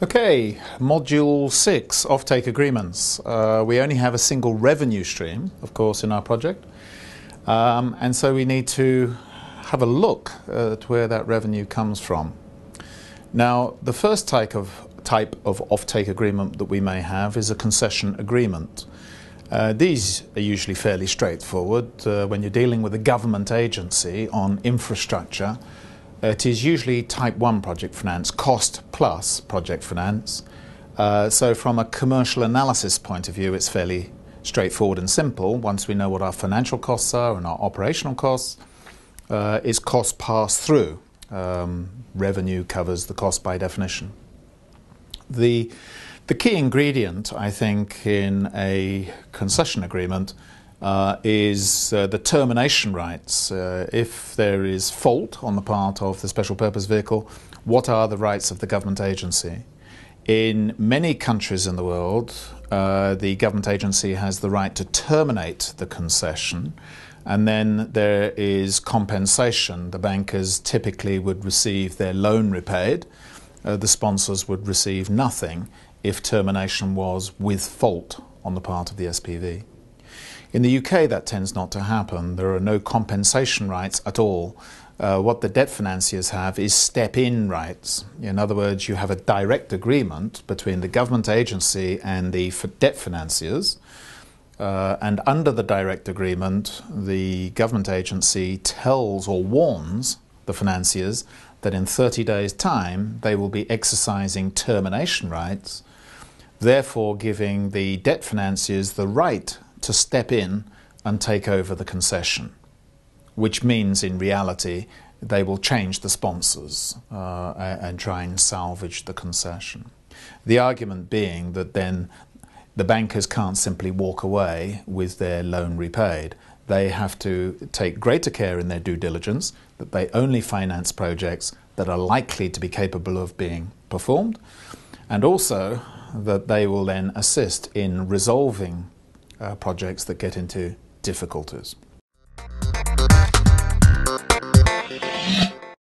Okay, Module 6, offtake agreements. We only have a single revenue stream, of course, in our project. And so we need to have a look at where that revenue comes from. Now, the first type of offtake agreement that we may have is a concession agreement. These are usually fairly straightforward. When you're dealing with a government agency on infrastructure, it is usually type 1 project finance, cost plus project finance. So from a commercial analysis point of view, it's fairly straightforward and simple. Once we know what our financial costs are and our operational costs, it's cost passed through. Revenue covers the cost by definition. The key ingredient, I think, in a concession agreement is the termination rights. If there is fault on the part of the special purpose vehicle, what are the rights of the government agency? In many countries in the world, the government agency has the right to terminate the concession, and then there is compensation. The bankers typically would receive their loan repaid. The sponsors would receive nothing if termination was with fault on the part of the SPV. In the UK, that tends not to happen. There are no compensation rights at all. What the debt financiers have is step-in rights. In other words, you have a direct agreement between the government agency and the debt financiers. And under the direct agreement, the government agency tells or warns the financiers that in 30 days' time, they will be exercising termination rights, therefore giving the debt financiers the right to step in and take over the concession, which means in reality they will change the sponsors and try and salvage the concession. The argument being that then the bankers can't simply walk away with their loan repaid. They have to take greater care in their due diligence that they only finance projects that are likely to be capable of being performed, and also that they will then assist in resolving projects that get into difficulties.